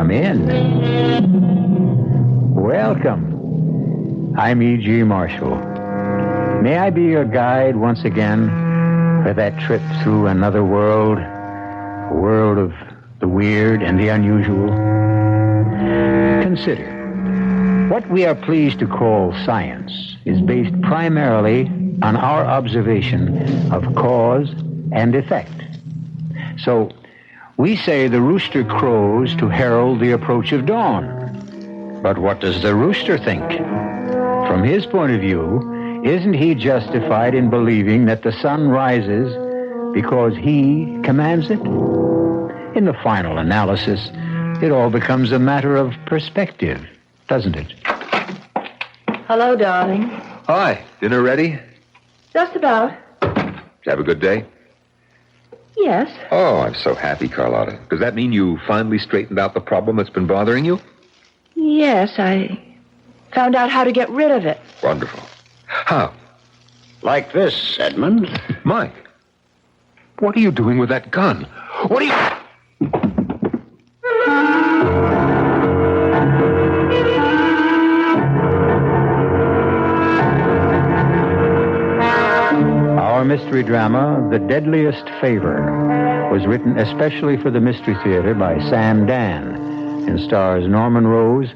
Come in. Welcome. I'm E.G. Marshall. May I be your guide once again for that trip through another world, a world of the weird and the unusual? Consider, what we are pleased to call science is based primarily on our observation of cause and effect. So, we say the rooster crows to herald the approach of dawn. But what does the rooster think? From his point of view, isn't he justified in believing that the sun rises because he commands it? In the final analysis, it all becomes a matter of perspective, doesn't it? Hello, darling. Hi. Dinner ready? Just about. Did you have a good day? Yes. Oh, I'm so happy, Carlotta. Does that mean you finally straightened out the problem that's been bothering you? Yes, I found out how to get rid of it. Wonderful. How? Like this, Edmund. Mike, what are you doing with that gun? What are you... Our mystery drama, The Deadliest Favor, was written especially for the Mystery Theater by Sam Dan and stars Norman Rose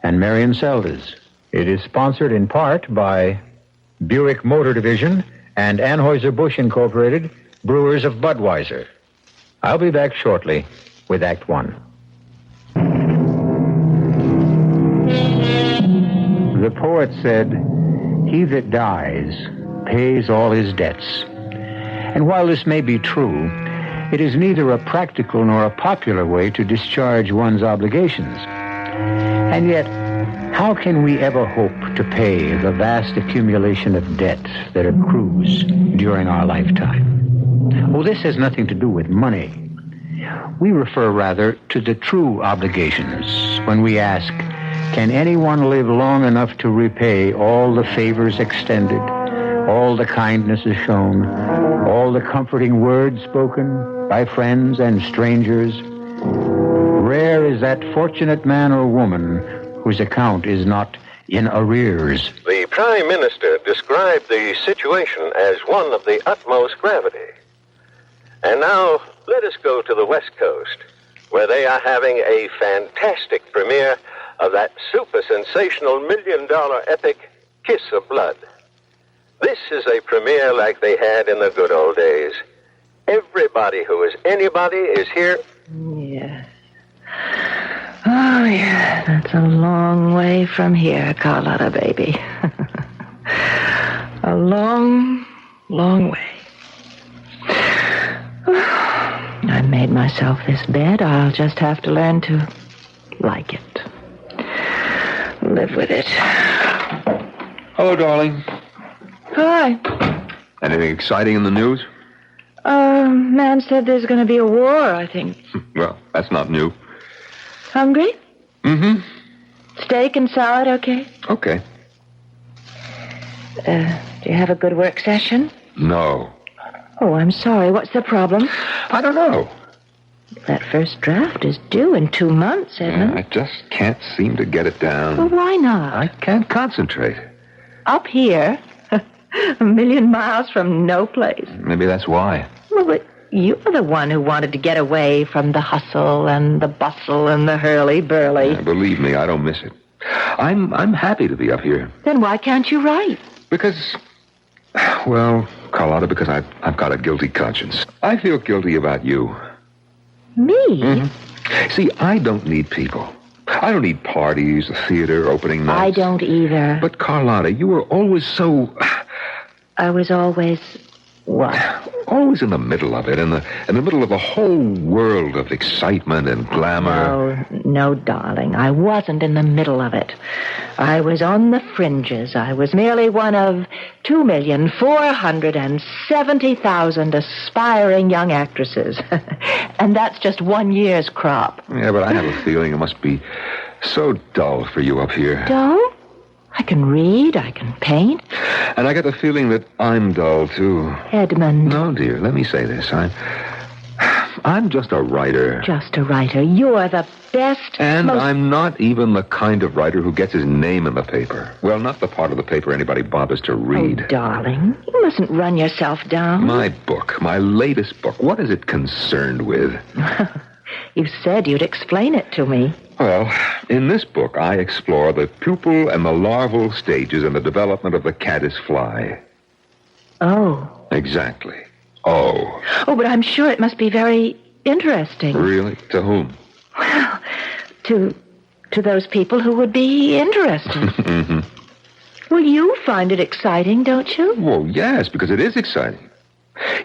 and Marion Seldes. It is sponsored in part by Buick Motor Division and Anheuser-Busch Incorporated, Brewers of Budweiser. I'll be back shortly with Act One. The poet said, "He that dies pays all his debts." And while this may be true, it is neither a practical nor a popular way to discharge one's obligations. And yet, how can we ever hope to pay the vast accumulation of debt that accrues during our lifetime? Well, this has nothing to do with money. We refer rather to the true obligations when we ask, can anyone live long enough to repay all the favors extended, all the kindnesses shown, all the comforting words spoken by friends and strangers? Rare is that fortunate man or woman whose account is not in arrears. The Prime Minister described the situation as one of the utmost gravity. And now, let us go to the West Coast, where they are having a fantastic premiere of that super-sensational million-dollar epic, Kiss of Blood. This is a premiere like they had in the good old days. Everybody who is anybody is here. Yes. Oh, yeah, that's a long way from here, Carlotta, baby. A long, long way. I made myself this bed. I'll just have to learn to like it. Live with it. Hello, darling. Hi. Anything exciting in the news? Man said there's going to be a war, I think. Well, that's not new. Hungry? Mm-hmm. Steak and salad, okay? Okay. Do you have a good work session? No. Oh, I'm sorry. What's the problem? I don't know. That first draft is due in 2 months, Edmund. I just can't seem to get it down. Well, why not? I can't concentrate. Up here? A million miles from no place. Maybe that's why. Well, but you were the one who wanted to get away from the hustle and the bustle and the hurly-burly. Yeah, believe me, I don't miss it. I'm happy to be up here. Then why can't you write? Because, well, Carlotta, because I've got a guilty conscience. I feel guilty about you. Me? Mm-hmm. See, I don't need people. I don't need parties, a theater, opening nights. I don't either. But, Carlotta, you were always so... I was always... what? Always in the middle of it, in the middle of a whole world of excitement and glamour. No, darling. I wasn't in the middle of it. I was on the fringes. I was merely one of 2,470,000 aspiring young actresses. And that's just 1 year's crop. Yeah, but I have a feeling it must be so dull for you up here. Dull? I can read, I can paint. And I get the feeling that I'm dull, too. Edmund. No, dear, let me say this. I'm I'm just a writer. Just a writer. You're the best, And I'm not even the kind of writer who gets his name in the paper. Well, not the part of the paper anybody bothers to read. Oh, darling, you mustn't run yourself down. My book, my latest book, what is it concerned with? You said you'd explain it to me. Well, in this book, I explore the pupal and the larval stages in the development of the caddis fly. Oh. Exactly. Oh. Oh, but I'm sure it must be very interesting. Really? To whom? Well, to those people who would be interested. Mm-hmm. Well, you find it exciting, don't you? Well, yes, because it is exciting.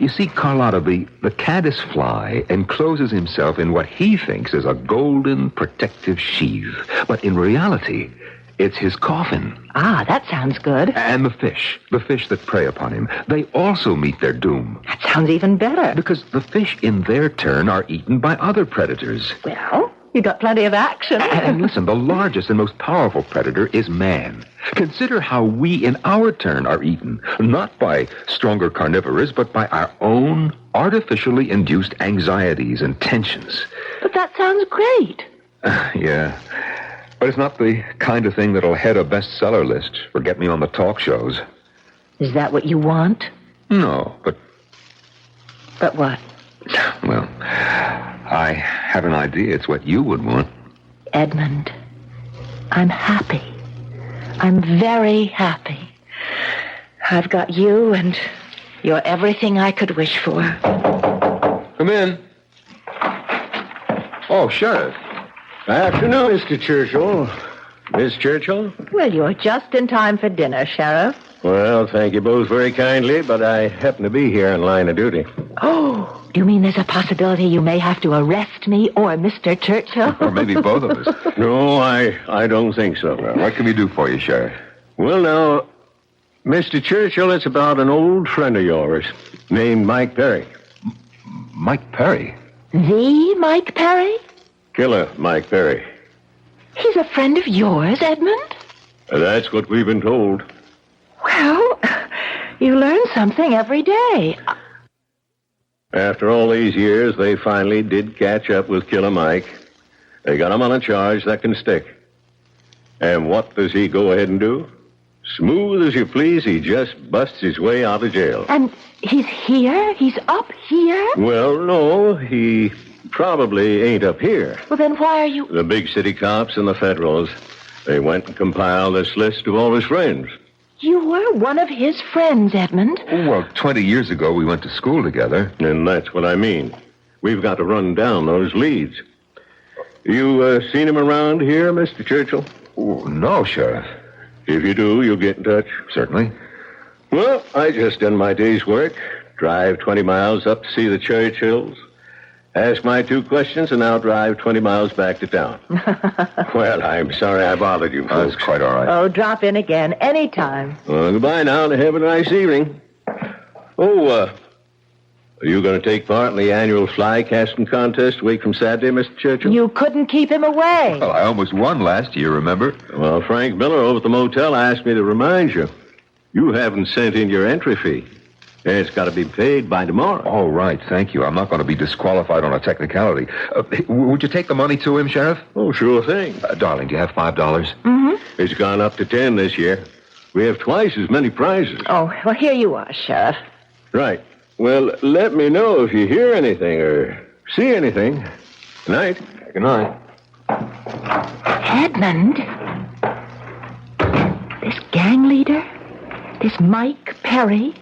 You see, Carlotta, the caddis fly encloses himself in what he thinks is a golden protective sheath. But in reality, it's his coffin. Ah, that sounds good. And the fish that prey upon him, they also meet their doom. That sounds even better. Because the fish, in their turn, are eaten by other predators. Well, you got plenty of action. And listen, the largest and most powerful predator is man. Consider how we, in our turn, are eaten, not by stronger carnivorous, but by our own artificially induced anxieties and tensions. But that sounds great. Yeah. But it's not the kind of thing that'll head a bestseller list or get me on the talk shows. Is that what you want? No, but... But what? Well, I have an idea it's what you would want. Edmund, I'm happy. I'm very happy. I've got you, and you're everything I could wish for. Come in. Oh, Sheriff. Afternoon, Mr. Churchill. Miss Churchill? Well, you're just in time for dinner, Sheriff. Well, thank you both very kindly, but I happen to be here in line of duty. Oh, you mean there's a possibility you may have to arrest me or Mr. Churchill? Or maybe both of us. No, I don't think so. Well, what can we do for you, Sheriff? Well, now, Mr. Churchill, it's about an old friend of yours named Mike Perry. Mike Perry? The Mike Perry? Killer Mike Perry. He's a friend of yours, Edmund? That's what we've been told. Well, you learn something every day. After all these years, they finally did catch up with Killer Mike. They got him on a charge that can stick. And what does he go ahead and do? Smooth as you please, he just busts his way out of jail. And he's here? He's up here? Well, no, he probably ain't up here. Well, then why are you... The big city cops and the federals, they went and compiled this list of all his friends. You were one of his friends, Edmund. Well, 20 years ago, we went to school together. And that's what I mean. We've got to run down those leads. You seen him around here, Mr. Churchill? Oh, no, Sheriff. If you do, you'll get in touch. Certainly. Well, I just done my day's work. Drive 20 miles up to see the Churchills. Ask my 2 questions, and now drive 20 miles back to town. Well, I'm sorry I bothered you, folks. That's quite all right. Oh, drop in again, anytime. Well, goodbye now, and have a nice evening. Oh, are you going to take part in the annual fly casting contest a week from Saturday, Mr. Churchill? You couldn't keep him away. Well, I almost won last year, remember? Well, Frank Miller over at the motel asked me to remind you. You haven't sent in your entry fee. It's got to be paid by tomorrow. Oh, right. Thank you. I'm not going to be disqualified on a technicality. Would you take the money to him, Sheriff? Oh, sure thing. Darling, do you have $5? Mm-hmm. It's gone up to 10 this year. We have twice as many prizes. Oh, well, here you are, Sheriff. Right. Well, let me know if you hear anything or see anything. Good night. Good night. Edmund? This gang leader? This Mike Perry?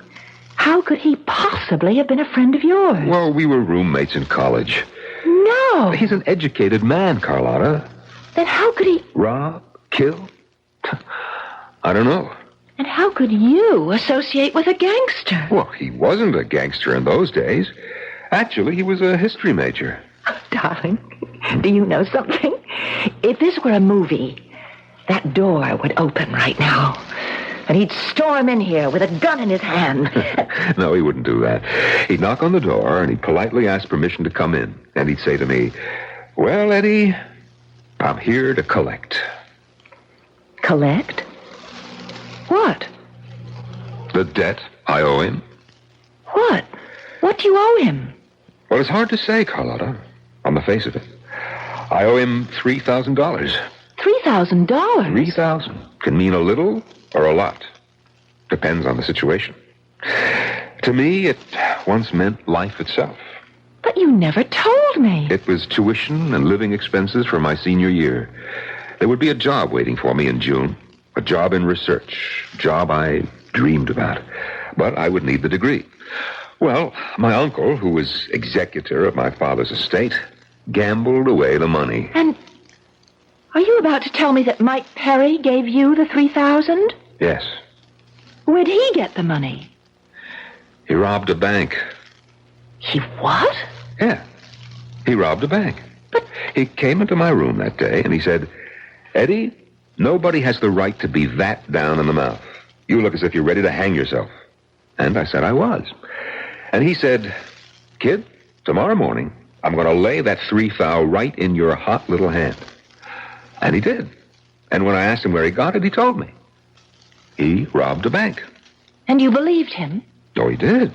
How could he possibly have been a friend of yours? Well, we were roommates in college. No. He's an educated man, Carlotta. Then how could he... Rob? Kill? I don't know. And how could you associate with a gangster? Well, he wasn't a gangster in those days. Actually, he was a history major. Oh, darling, do you know something? If this were a movie, that door would open right now. And he'd storm in here with a gun in his hand. No, he wouldn't do that. He'd knock on the door, and he'd politely ask permission to come in. And he'd say to me, "Well, Eddie, I'm here to collect." Collect? What? The debt I owe him. What? What do you owe him? Well, it's hard to say, Carlotta, on the face of it. I owe him $3,000. $3,000? $3,000 can mean a little or a lot. Depends on the situation. To me, it once meant life itself. But you never told me. It was tuition and living expenses for my senior year. There would be a job waiting for me in June. A job in research. Job I dreamed about. But I would need the degree. Well, my uncle, who was executor of my father's estate, gambled away the money. And are you about to tell me that Mike Perry gave you the $3,000? Yes. Where'd he get the money? He robbed a bank. He what? Yeah. He robbed a bank. But he came into my room that day and he said, Eddie, nobody has the right to be that down in the mouth. You look as if you're ready to hang yourself. And I said I was. And he said, kid, tomorrow morning, I'm going to lay that $3,000 right in your hot little hand. And he did. And when I asked him where he got it, he told me. He robbed a bank. And you believed him? Oh, he did.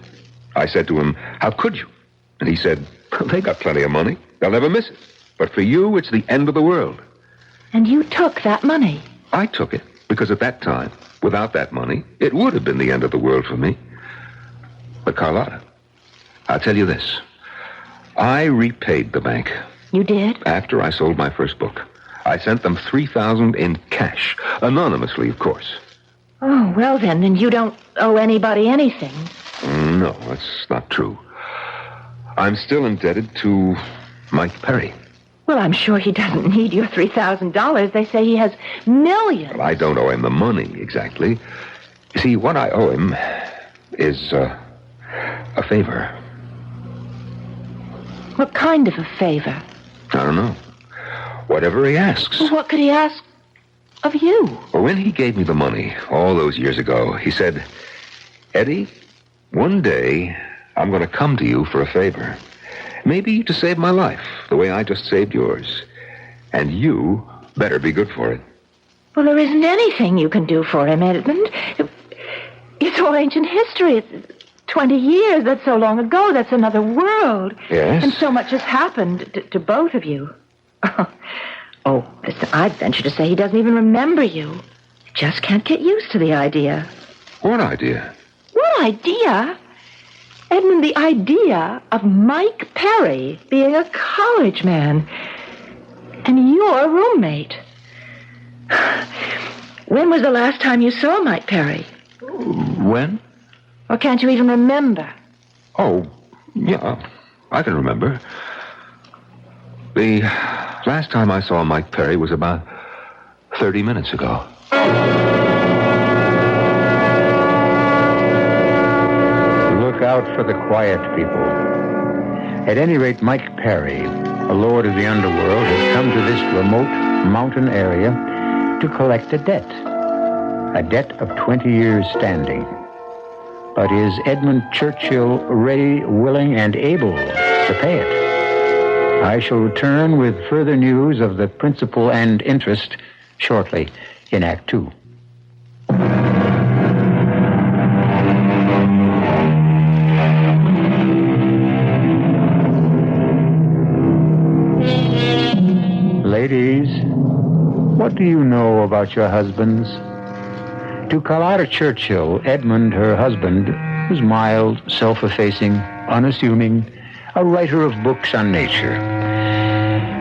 I said to him, how could you? And he said, they got plenty of money. They'll never miss it. But for you, it's the end of the world. And you took that money? I took it because at that time, without that money, it would have been the end of the world for me. But Carlotta, I'll tell you this. I repaid the bank. You did? After I sold my first book. I sent them $3,000 in cash. Anonymously, of course. Oh, well then you don't owe anybody anything. No, that's not true. I'm still indebted to Mike Perry. Well, I'm sure he doesn't need your $3,000. They say he has millions. Well, I don't owe him the money, exactly. You see, what I owe him is a favor. What kind of a favor? I don't know. Whatever he asks. Well, what could he ask of you? Well, when he gave me the money all those years ago, he said, Eddie, one day I'm going to come to you for a favor. Maybe to save my life, the way I just saved yours. And you better be good for it. Well, there isn't anything you can do for him, Edmund. It's all ancient history. It's 20 years. That's so long ago. That's another world. Yes? And so much has happened to both of you. Oh, listen, I'd venture to say he doesn't even remember you. He just can't get used to the idea. What idea? What idea? Edmund, the idea of Mike Perry being a college man and your roommate. When was the last time you saw Mike Perry? When? Or can't you even remember? Oh, yeah, I can remember. The last time I saw Mike Perry was about 30 minutes ago. Look out for the quiet people. At any rate, Mike Perry, a lord of the underworld, has come to this remote mountain area to collect a debt of 20 years standing. But is Edmund Churchill ready, willing, and able to pay it? I shall return with further news of the principal and interest shortly in Act 2. Ladies, what do you know about your husbands? To Carlotta Churchill, Edmund, her husband, was mild, self-effacing, unassuming, a writer of books on nature.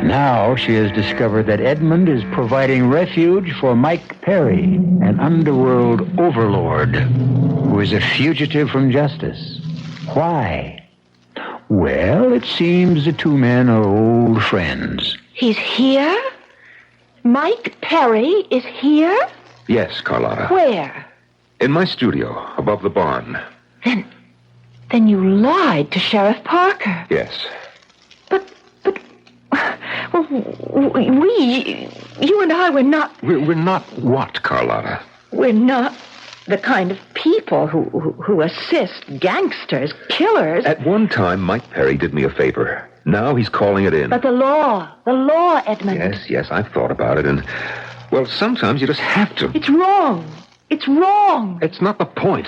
Now she has discovered that Edmund is providing refuge for Mike Perry, an underworld overlord who is a fugitive from justice. Why? Well, it seems the two men are old friends. He's here? Mike Perry is here? Yes, Carlotta. Where? In my studio, above the barn. Then you lied to Sheriff Parker. Yes. But, well, you and I, we're not... We're not what, Carlotta? We're not the kind of people who assist gangsters, killers. At one time, Mike Perry did me a favor. Now he's calling it in. But the law, Edmund. Yes, I've thought about it, and, well, sometimes you just have to. It's wrong. It's wrong. It's not the point.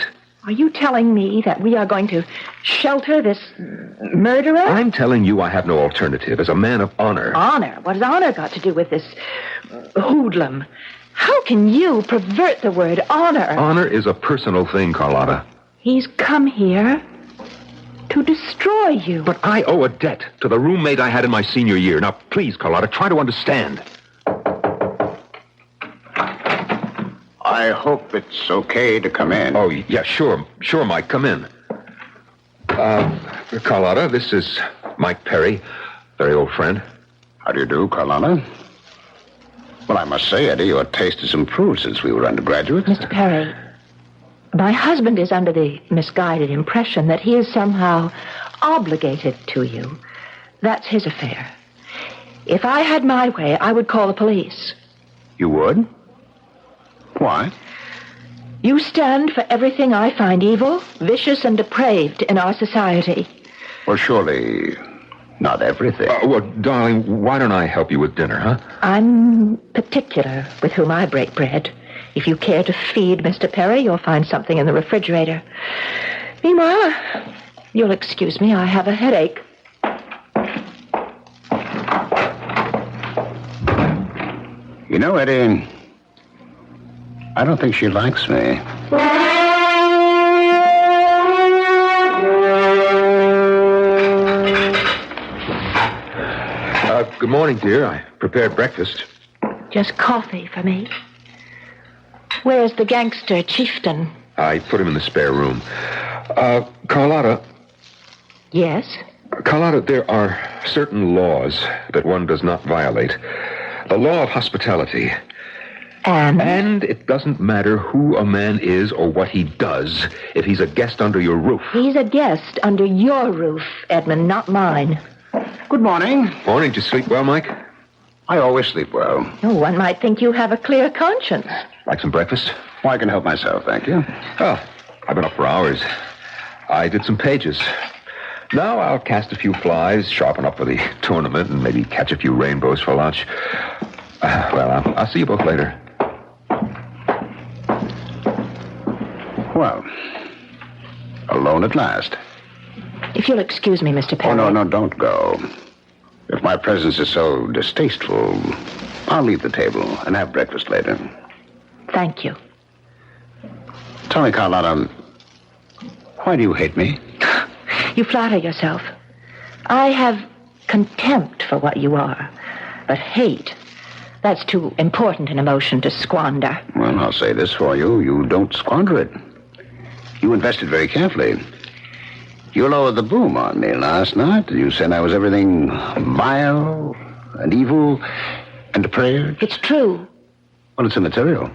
Are you telling me that we are going to shelter this murderer? I'm telling you I have no alternative as a man of honor. Honor? What has honor got to do with this hoodlum? How can you pervert the word honor? Honor is a personal thing, Carlotta. He's come here to destroy you. But I owe a debt to the roommate I had in my senior year. Now, please, Carlotta, try to understand. I hope it's okay to come in. Oh, yeah, sure. Sure, Mike, come in. Carlotta, this is Mike Perry, very old friend. How do you do, Carlotta? Well, I must say, Eddie, your taste has improved since we were undergraduates. Mr. Perry, my husband is under the misguided impression that he is somehow obligated to you. That's his affair. If I had my way, I would call the police. You would? Why? You stand for everything I find evil, vicious, and depraved in our society. Well, surely not everything. Well, darling, why don't I help you with dinner, huh? I'm particular with whom I break bread. If you care to feed Mr. Perry, you'll find something in the refrigerator. Meanwhile, you'll excuse me, I have a headache. You know, Eddie, I don't think she likes me. Good morning, dear. I prepared breakfast. Just coffee for me. Where's the gangster chieftain? I put him in the spare room. Carlotta. Yes? Carlotta, there are certain laws that one does not violate. The law of hospitality. And it doesn't matter who a man is or what he does if he's a guest under your roof. He's a guest under your roof, Edmund, not mine. Good morning. Morning. Did you sleep well, Mike? I always sleep well. Oh, one might think you have a clear conscience. Like some breakfast? Well, I can help myself, thank you. Oh, I've been up for hours. I did some pages. Now I'll cast a few flies, sharpen up for the tournament, and maybe catch a few rainbows for lunch. I'll see you both later. Well, alone at last. If you'll excuse me, Mr. Perry. Oh, no, don't go. If my presence is so distasteful, I'll leave the table and have breakfast later. Thank you. Tell me, Carlotta, why do you hate me? You flatter yourself. I have contempt for what you are, but hate, that's too important an emotion to squander. Well, I'll say this for you. You don't squander it. You invested very carefully. You lowered the boom on me last night. You said I was everything vile and evil and depraved. It's true. Well, it's immaterial.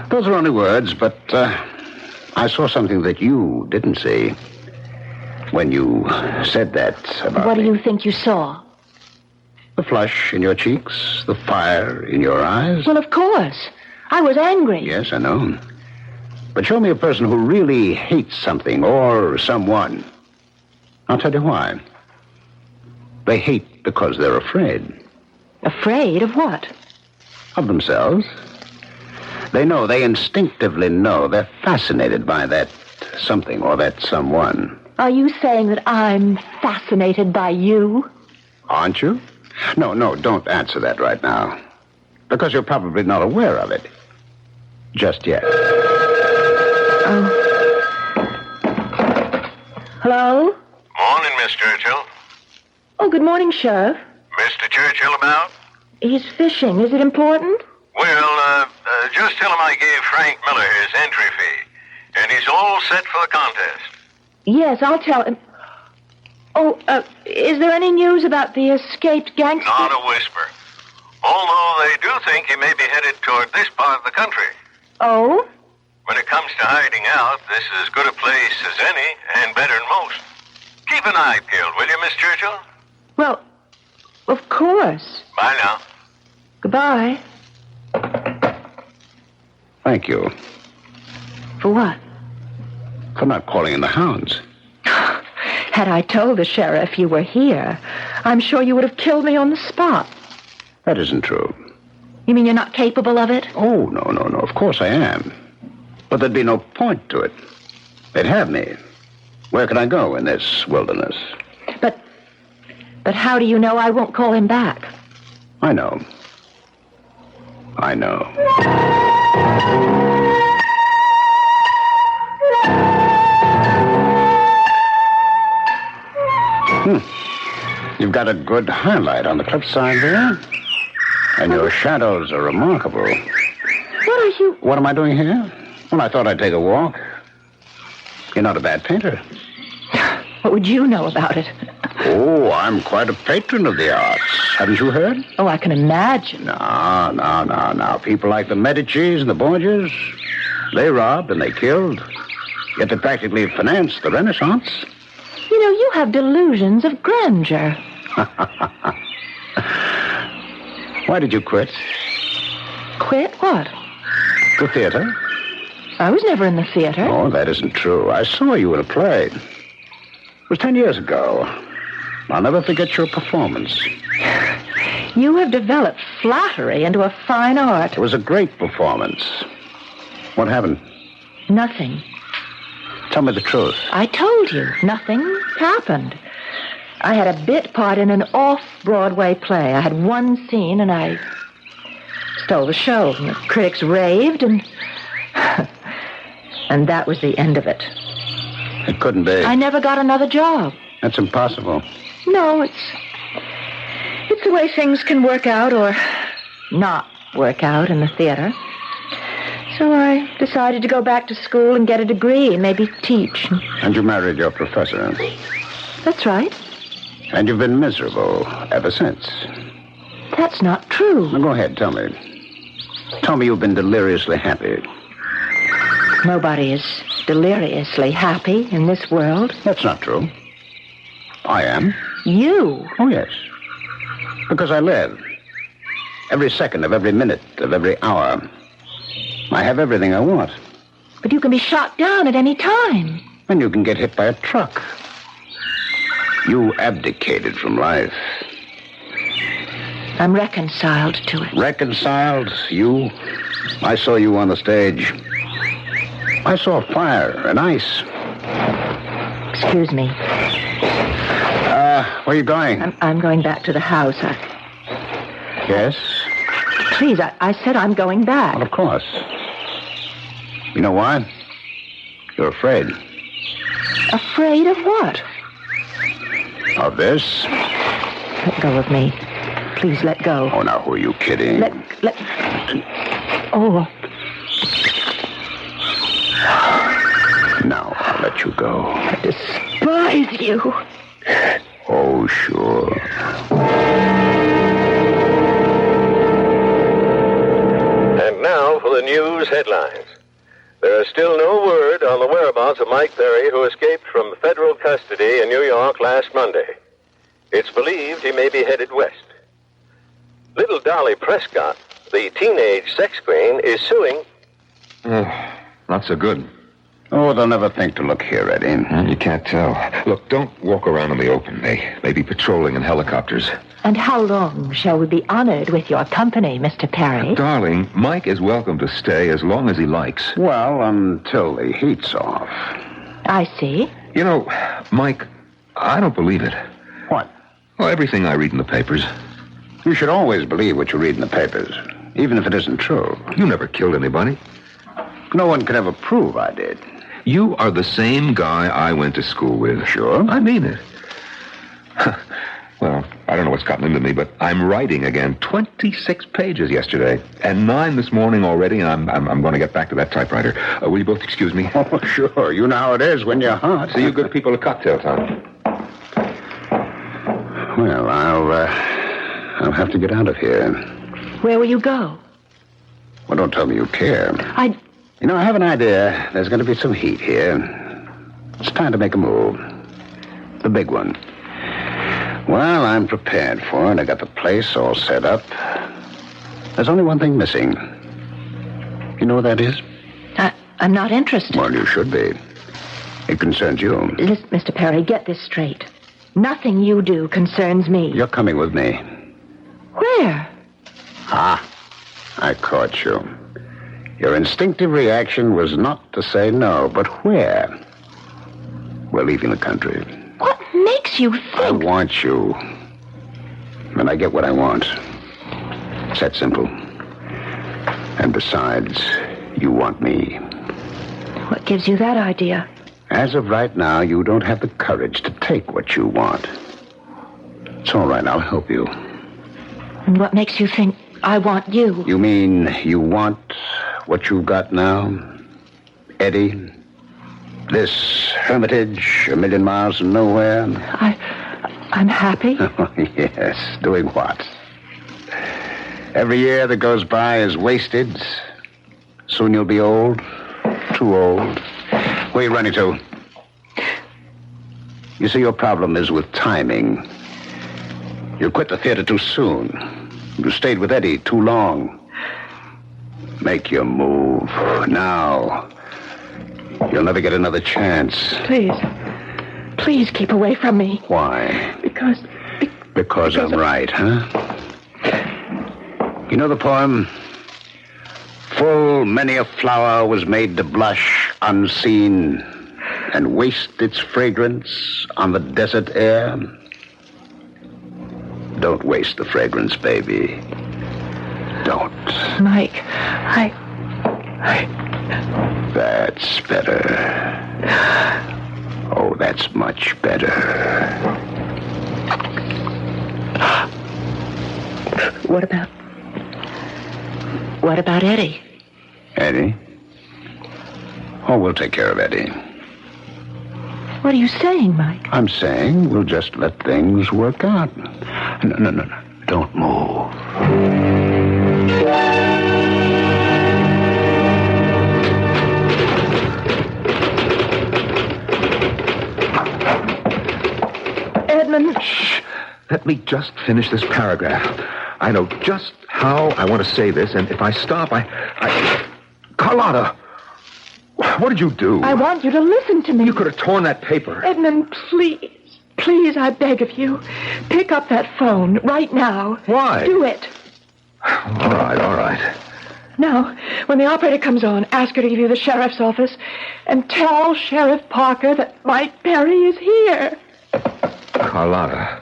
Those are only words, but I saw something that you didn't see when you said that about What do me. you think you saw? The flush in your cheeks, the fire in your eyes. Well, of course. I was angry. Yes, I know. But show me a person who really hates something or someone. I'll tell you why. They hate because they're afraid. Afraid of what? Of themselves. They instinctively know. They're fascinated by that something or that someone. Are you saying that I'm fascinated by you? Aren't you? No, don't answer that right now. Because you're probably not aware of it. Just yet. Hello? Morning, Miss Churchill. Oh, good morning, Sheriff. Mr. Churchill about? He's fishing. Is it important? Well, just tell him I gave Frank Miller his entry fee, and he's all set for the contest. Yes, I'll tell him. Oh, is there any news about the escaped gangster? Not a whisper. Although they do think he may be headed toward this part of the country. Oh? When it comes to hiding out, this is as good a place as any, and better than most. Keep an eye peeled, will you, Miss Churchill? Well, of course. Bye now. Goodbye. Thank you For what? for not calling in the hounds. Had I told the sheriff you were here, I'm sure you would have killed me on the spot. That isn't true. You mean you're not capable of it? Oh, no. Of course I am. But there'd be no point to it. They'd have me. Where can I go in this wilderness? But how do you know I won't call him back? I know. You've got a good highlight on the cliffside there. And your shadows are remarkable. What am I doing here? Well, I thought I'd take a walk. You're not a bad painter. What would you know about it? Oh, I'm quite a patron of the arts. Haven't you heard? Oh, I can imagine. No. People like the Medicis and the Borgias, they robbed and they killed. Yet they practically financed the Renaissance. You know, you have delusions of grandeur. Why did you quit? Quit what? The theater. I was never in the theater. Oh, that isn't true. I saw you in a play. It was 10 years ago. I'll never forget your performance. You have developed flattery into a fine art. It was a great performance. What happened? Nothing. Tell me the truth. I told you. Nothing happened. I had a bit part in an off-Broadway play. I had one scene, and I stole the show. And the critics raved, and that was the end of it. It couldn't be. I never got another job. That's impossible. No, it's the way things can work out or not work out in the theater. So I decided to go back to school and get a degree and maybe teach. And you married your professor. That's right. And you've been miserable ever since. That's not true. Now, go ahead, tell me. Tell me you've been deliriously happy. Nobody is deliriously happy in this world. That's not true. I am. You? Oh, yes. Because I live. Every second of every minute of every hour. I have everything I want. But you can be shot down at any time. And you can get hit by a truck. You abdicated from life. I'm reconciled to it. Reconciled? You? I saw you on the stage. I saw fire and ice. Excuse me. Where are you going? I'm going back to the house. Yes? Please, I said I'm going back. Well, of course. You know why? You're afraid. Afraid of what? Of this? Let go of me. Please let go. Oh, now, who are you kidding? Oh. Now, I'll let you go. I despise you. Oh, sure. And now for the news headlines. There is still no word on the whereabouts of Mike Perry, who escaped from federal custody in New York last Monday. It's believed he may be headed west. Little Dolly Prescott, the teenage sex queen, is suing... Not so good. Oh, they'll never think to look here, Eddie. You can't tell. Look, don't walk around in the open. They may be patrolling in helicopters. And how long shall we be honored with your company, Mr. Perry? Darling, Mike is welcome to stay as long as he likes. Well, until the heat's off. I see. You know, Mike, I don't believe it. What? Well, everything I read in the papers. You should always believe what you read in the papers, even if it isn't true. You never killed anybody. No one can ever prove I did. You are the same guy I went to school with. Sure? I mean it. Well, I don't know what's gotten into me, but I'm writing again. 26 pages yesterday, and 9 this morning already, and I'm going to get back to that typewriter. Will you both excuse me? Oh, sure. You know how it is when you're hot. See you good people at cocktail time. Well, I'll have to get out of here. Where will you go? Well, don't tell me you care. You know, I have an idea. There's going to be some heat here. It's time to make a move. The big one. Well, I'm prepared for it. I got the place all set up. There's only one thing missing. You know what that is? I'm not interested. Well, you should be. It concerns you. Listen, Mr. Perry, get this straight. Nothing you do concerns me. You're coming with me. Where? I caught you. Your instinctive reaction was not to say no, but where? We're leaving the country. What makes you think... I want you. And I get what I want. It's that simple. And besides, you want me. What gives you that idea? As of right now, you don't have the courage to take what you want. It's all right, I'll help you. And what makes you think I want you? You mean you want what you've got now? Eddie? This hermitage, a million miles from nowhere? I'm happy. Oh, yes. Doing what? Every year that goes by is wasted. Soon you'll be old. Too old. Where are you running to? You see, your problem is with timing. You quit the theater too soon. You stayed with Eddie too long. Make your move. Now. You'll never get another chance. Please keep away from me. Why? Because I'm right, huh? You know the poem? Full many a flower was made to blush unseen and waste its fragrance on the desert air. Don't waste the fragrance, baby. Don't. Mike, That's better. Oh, that's much better. What about Eddie? Eddie? Oh, we'll take care of Eddie. What are you saying, Mike? I'm saying we'll just let things work out. No. Don't move. Edmund. Shh. Let me just finish this paragraph. I know just how I want to say this, and if I stop, Carlotta! What did you do? I want you to listen to me. You could have torn that paper. Edmund, please, I beg of you. Pick up that phone right now. Why? Do it. All right. Now, when the operator comes on, ask her to give you the sheriff's office and tell Sheriff Parker that Mike Perry is here. Carlotta,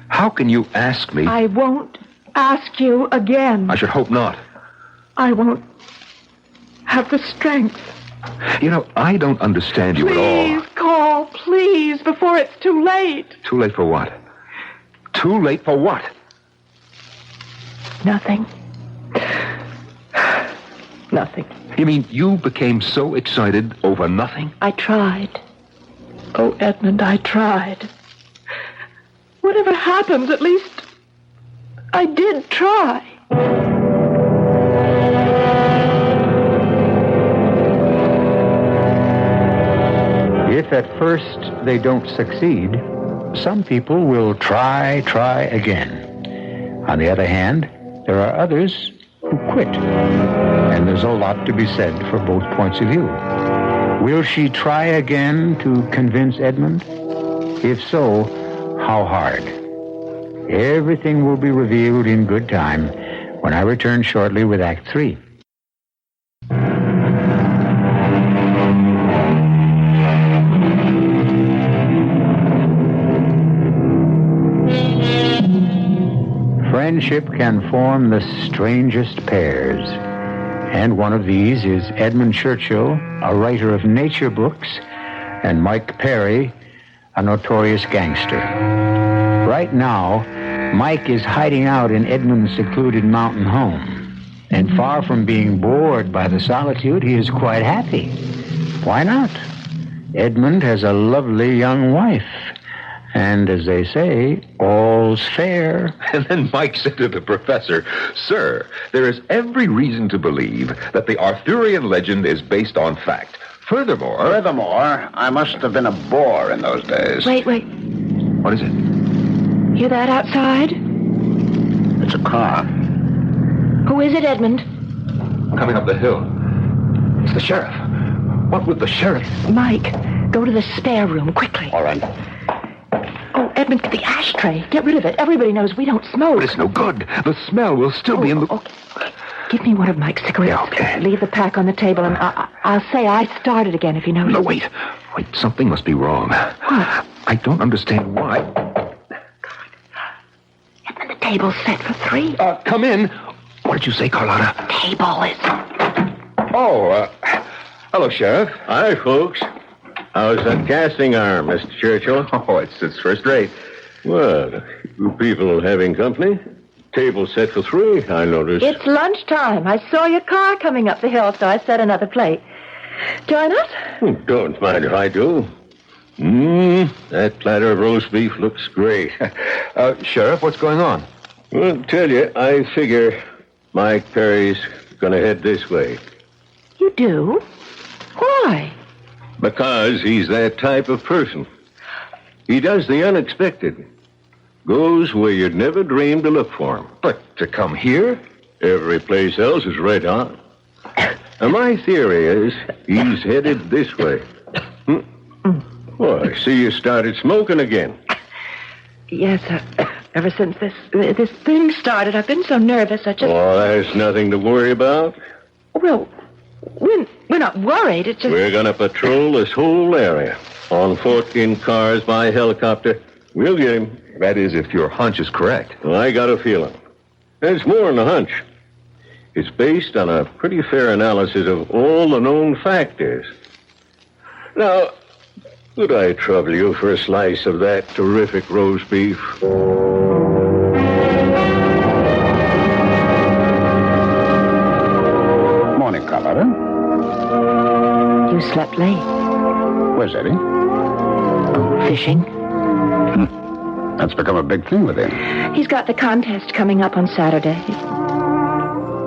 how can you ask me? I won't ask you again. I should hope not. I won't have the strength. You know, I don't understand you at all. Please call, please, before it's too late. Too late for what? Too late for what? Nothing. Nothing. You mean you became so excited over nothing? I tried. Oh, Edmund, I tried. Whatever happens, at least I did try. If at first they don't succeed, some people will try again. On the other hand, there are others who quit. And there's a lot to be said for both points of view. Will she try again to convince Edmund? If so, how hard? Everything will be revealed in good time when I return shortly with Act 3. Friendship can form the strangest pairs. And one of these is Edmund Churchill, a writer of nature books, and Mike Perry, a notorious gangster. Right now, Mike is hiding out in Edmund's secluded mountain home. And far from being bored by the solitude, he is quite happy. Why not? Edmund has a lovely young wife. And as they say, all's fair. And then Mike said to the professor, "Sir, there is every reason to believe that the Arthurian legend is based on fact. Furthermore, I must have been a bore in those days. Wait. What is it? Hear that outside? It's a car. Who is it, Edmund? Coming up the hill. It's the sheriff. What would the sheriff... Mike, go to the spare room, quickly. All right. Oh, Edmund, get the ashtray. Get rid of it. Everybody knows we don't smoke. But it's no good. The smell will still be in the... Okay. Give me one of Mike's cigarettes. Yeah, okay. Leave the pack on the table, and I'll say I started again if you notice. No, wait. Wait, something must be wrong. What? I don't understand why. And the table's set for 3. Come in. What did you say, Carlotta? Table is... Oh, hello, Sheriff. Hi, folks. How's that casting arm, Mr. Churchill? Oh, it's first rate. Well, you people having company? Table set for 3, I noticed. It's lunchtime. I saw your car coming up the hill, so I set another plate. Join us? Don't mind if I do. That platter of roast beef looks great. Sheriff, what's going on? Well, tell you, I figure Mike Perry's gonna head this way. You do? Why? Because he's that type of person. He does the unexpected. Goes where you'd never dream to look for him. But to come here? Every place else is right on. Now, my theory is he's headed this way. Well, I see you started smoking again. Yes, ever since this thing started, I've been so nervous. I just... Oh, there's nothing to worry about. Well, we're not worried. It's just... We're gonna patrol this whole area. On foot, in cars, by helicopter. We'll get him. That is, if your hunch is correct. Well, I got a feeling. It's more than a hunch. It's based on a pretty fair analysis of all the known factors. Now, could I trouble you for a slice of that terrific roast beef? Morning, Carlotta. You slept late. Where's Eddie? Fishing. That's become a big thing with him. He's got the contest coming up on Saturday.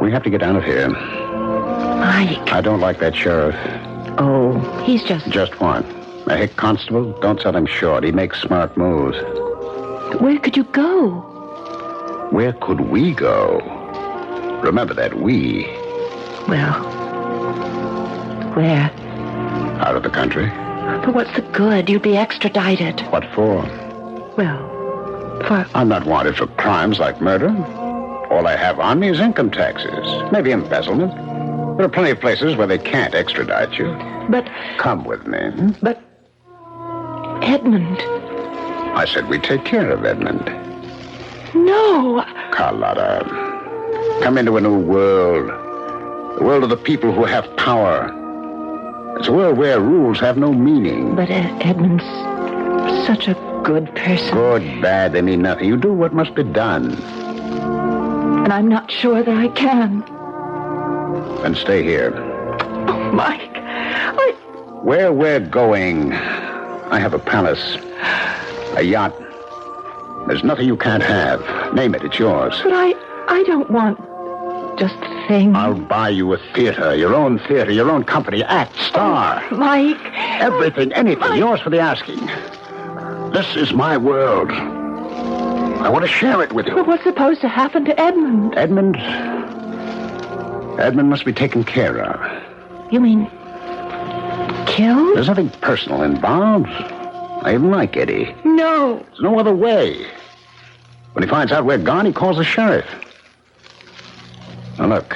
We have to get out of here. Mike. I don't like that sheriff. Oh, he's just... Just what? A hick constable? Don't sell him short. He makes smart moves. Where could you go? Where could we go? Remember that we. Well, where? Out of the country. But what's the good? You'd be extradited. What for? Well, for... I'm not wanted for crimes like murder. All I have on me is income taxes. Maybe embezzlement. There are plenty of places where they can't extradite you. But... Come with me. But... Edmund... I said we'd take care of Edmund. No! Carlotta, come into a new world. The world of the people who have power. It's a world where rules have no meaning. But Edmund's such a good person. Good, bad, they mean nothing. You do what must be done. And I'm not sure that I can. Then stay here. Oh, Mike, Where we're going, I have a palace, a yacht. There's nothing you can't have. Name it, it's yours. But I don't want just things. I'll buy you a theater, your own company, act, star. Oh, Mike. Everything, anything, Mike. yours for the asking. This is my world. I want to share it with you. But what's supposed to happen to Edmund? Edmund must be taken care of. You mean... killed? There's nothing personal involved. I even like Eddie. No. There's no other way. When he finds out we're gone, he calls the sheriff. Now, look.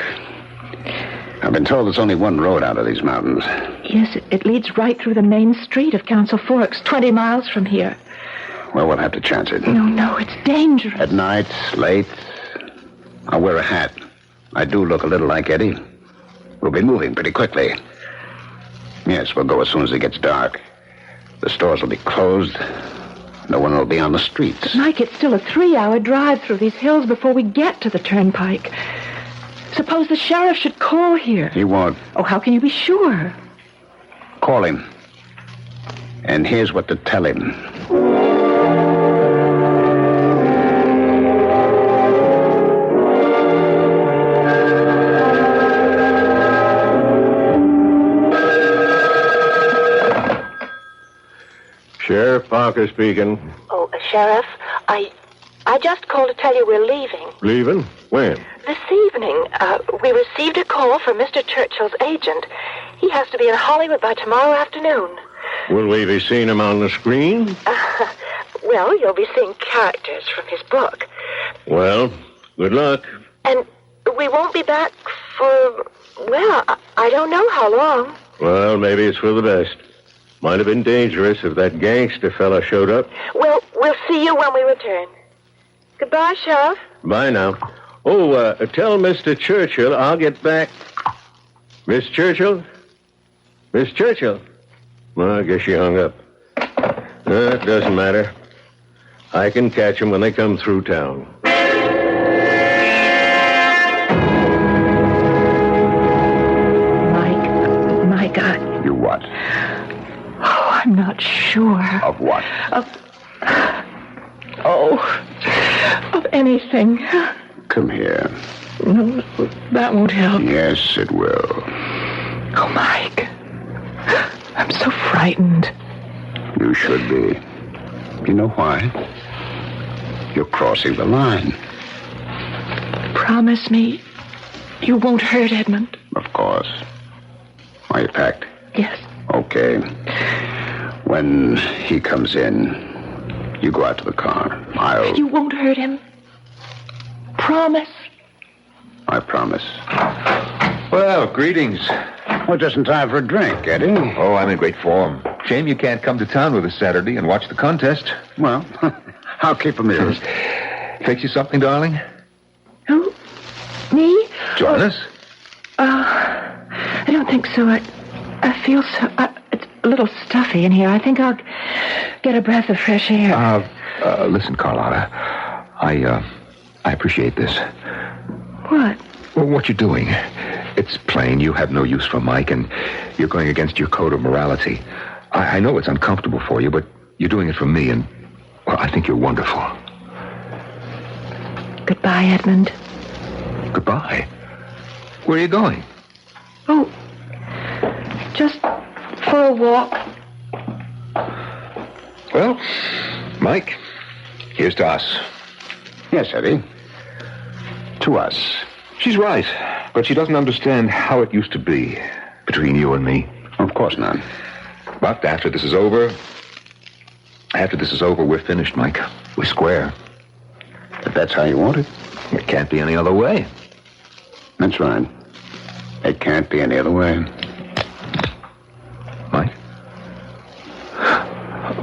I've been told there's only one road out of these mountains. Yes, it leads right through the main street of Council Forks, 20 miles from here. Well, we'll have to chance it. No, it's dangerous. At night, late, I'll wear a hat. I do look a little like Eddie. We'll be moving pretty quickly. Yes, we'll go as soon as it gets dark. The stores will be closed. No one will be on the streets. Mike, it's still a 3-hour drive through these hills before we get to the turnpike. Suppose the sheriff should call here. He won't. Oh, how can you be sure? Call him. And here's what to tell him. Sheriff Parker speaking. Oh, Sheriff, I just called to tell you we're leaving. Leaving? When? This evening, we received a call from Mr. Churchill's agent. He has to be in Hollywood by tomorrow afternoon. Will we be seeing him on the screen? Well, you'll be seeing characters from his book. Well, good luck. And we won't be back for, well, I don't know how long. Well, maybe it's for the best. Might have been dangerous if that gangster fella showed up. We'll see you when we return. Goodbye, Sheriff. Bye now. Oh, tell Mr. Churchill I'll get back. Miss Churchill? Miss Churchill? Well, I guess she hung up. It doesn't matter. I can catch them when they come through town. Mike, You what? Oh, I'm not sure. Of what? Of anything. Come here. No, that won't help. Yes, it will. Oh, Mike. I'm so frightened. You should be. You know why? You're crossing the line. Promise me you won't hurt Edmund. Of course. Are you packed? Yes. Okay. When he comes in, you go out to the car. You won't hurt him. Promise. I promise. Well, greetings. Well, just in time for a drink, Eddie. Oh, I'm in great form. Shame you can't come to town with us Saturday and watch the contest. Well, I'll keep amused. Fix you something, darling? Who? Me? Join us? I don't think so. I feel so... it's a little stuffy in here. I think I'll get a breath of fresh air. Listen, Carlotta. I appreciate this. What? Well, what you're doing. It's plain you have no use for Mike, and you're going against your code of morality. I know it's uncomfortable for you, but you're doing it for me, and, well, I think you're wonderful. Goodbye, Edmund. Goodbye. Where are you going? Oh, just for a walk. Well, Mike, here's to us. Yes, Eddie. To us. She's right, but she doesn't understand how it used to be between you and me. Of course not. But after this is over, we're finished, Mike. We're square. If that's how you want it. It can't be any other way. That's right. It can't be any other way. Mike?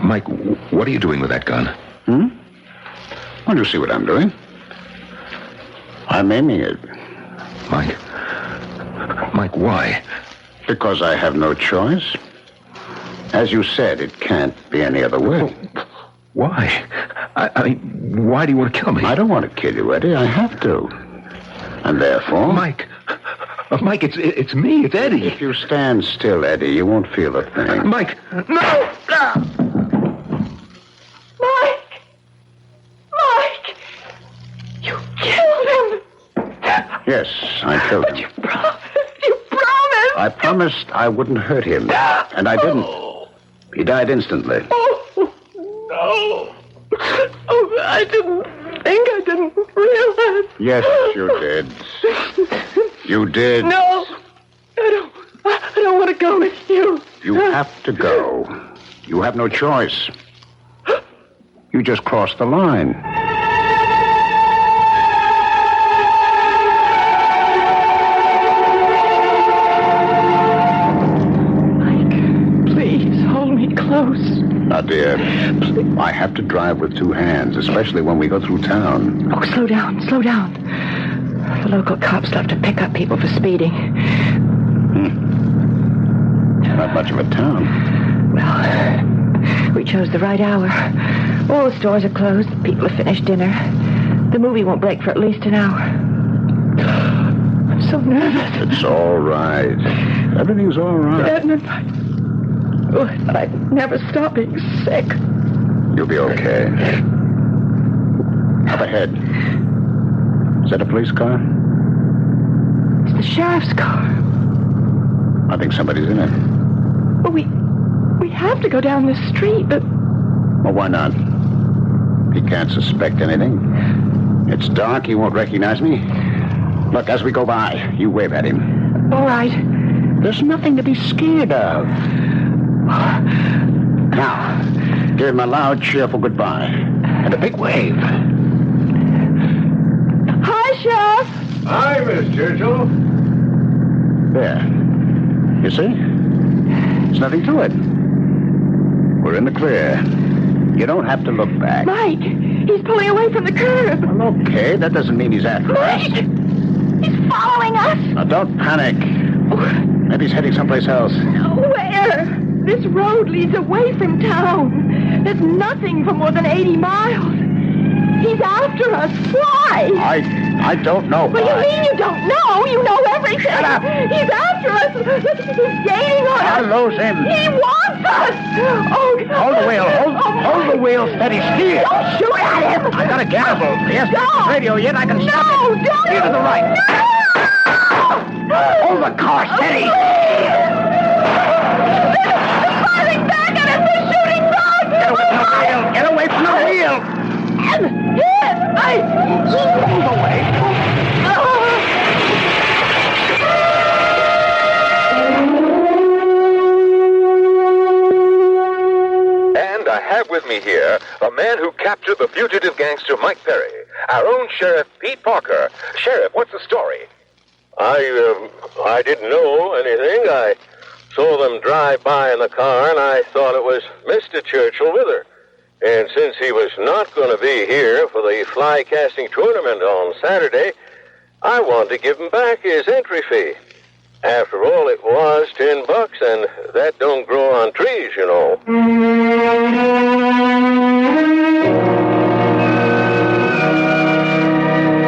Mike, what are you doing with that gun? Well, you see what I'm doing. I'm aiming it. Mike, why? Because I have no choice. As you said, it can't be any other way. Why? I mean, why do you want to kill me? I don't want to kill you, Eddie. I have to. And therefore... Mike, it's me. It's Eddie. If you stand still, Eddie, you won't feel a thing. Mike, no! Mike! You killed him! Yes, I killed him. You promised! I promised I wouldn't hurt him. And I didn't. He died instantly. Oh, no. Oh, I didn't realize. Yes, you did. You did. No, I don't want to go with you. You have to go. You have no choice. You just crossed the line. Mike, please hold me close. Now, dear, I have to drive with two hands, especially when we go through town. Oh, slow down. The local cops love to pick up people for speeding. Not much of a town. Well, we chose the right hour. All the stores are closed. People have finished dinner. The movie won't break for at least an hour. I'm so nervous. It's all right. Everything's all right. Edmund, I never stop being sick. You'll be okay. Up ahead. Is that a police car? It's the sheriff's car. I think somebody's in it. Well, we have to go down this street, but... Well, why not? He can't suspect anything. It's dark. He won't recognize me. Look, as we go by, you wave at him. All right. There's nothing to be scared of. Now, give him a loud, cheerful goodbye. And a big wave. Hi, Sheriff. Hi, Miss Churchill. There. You see? There's nothing to it. We're in the clear. You don't have to look back. Mike, he's pulling away from the curb. Well, okay, that doesn't mean he's after us. Mike! He's following us. Now, don't panic. Maybe he's heading someplace else. Where? This road leads away from town. There's nothing for more than 80 miles. He's after us. Why? I don't know. What do you mean you don't know? You know everything. Shut up. He's after us. He's gaining on us. I'll lose him. He wants us. Oh, Hold the wheel. Hold the wheel steady. Steer. Don't shoot at him. I got a gavel. He hasn't hit the radio yet. I can stop No, it. don't. Steer to the right. No. Hold the car steady. They're firing back at us. They're shooting back. Get away from the wheel. Get away from the wheel. Move away. And I have with me here a man who captured the fugitive gangster Mike Perry, our own Sheriff Pete Parker. Sheriff, what's the story? I didn't know anything. I saw them drive by in the car, and I thought it was Mr. Churchill with her. And since he was not going to be here for the fly casting tournament on Saturday, I wanted to give him back his entry fee. After all, it was $10, and that don't grow on trees, you know.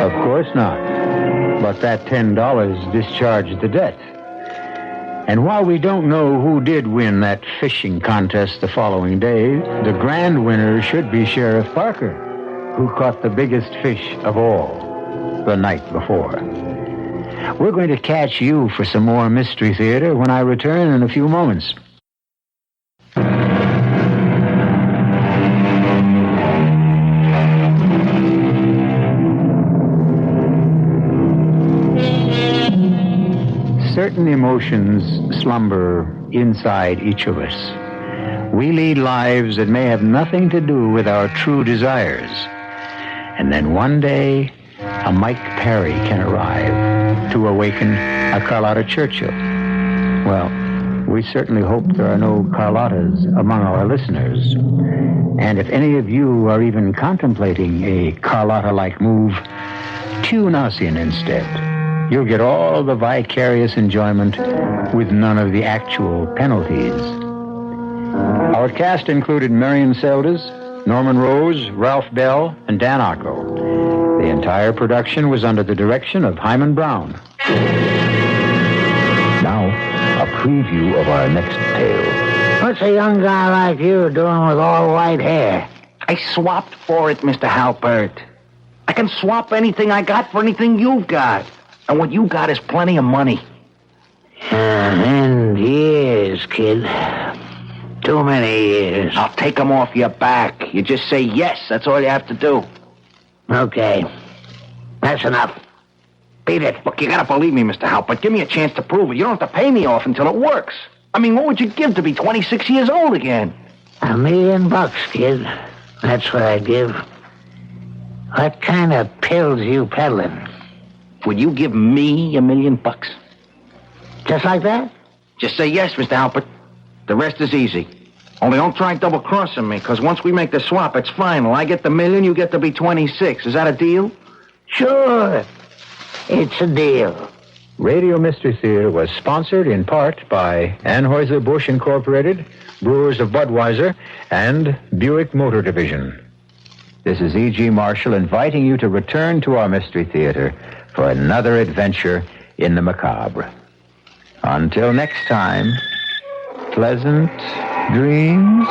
Of course not. But that $10 discharged the debt. And while we don't know who did win that fishing contest the following day, the grand winner should be Sheriff Parker, who caught the biggest fish of all the night before. We're going to catch you for some more Mystery Theater when I return in a few moments. Certain emotions slumber inside each of us. We lead lives that may have nothing to do with our true desires. And then one day, a Mike Perry can arrive to awaken a Carlotta Churchill. Well, we certainly hope there are no Carlottas among our listeners. And if any of you are even contemplating a Carlotta-like move, tune us in instead. You'll get all the vicarious enjoyment with none of the actual penalties. Our cast included Marion Seldes, Norman Rose, Ralph Bell, and Dan Arco. The entire production was under the direction of Hyman Brown. Now, a preview of our next tale. What's a young guy like you doing with all white hair? I swapped for it, Mr. Halpert. I can swap anything I got for anything you've got. And what you got is plenty of money. And years, kid. Too many years. I'll take them off your back. You just say yes. That's all you have to do. Okay. That's enough. Beat it. Look, you gotta believe me, Mr. Halpert. Give me a chance to prove it. You don't have to pay me off until it works. I mean, what would you give to be 26 years old again? $1 million, kid. That's what I'd give. What kind of pills you peddling? Would you give me $1 million? Just like that? Just say yes, Mr. Halpert. The rest is easy. Only don't try double-crossing me, because once we make the swap, it's final. I get the $1 million, you get to be 26. Is that a deal? Sure. It's a deal. Radio Mystery Theater was sponsored in part by Anheuser-Busch Incorporated, Brewers of Budweiser, and Buick Motor Division. This is E.G. Marshall inviting you to return to our Mystery Theater for another adventure in the macabre. Until next time, pleasant dreams.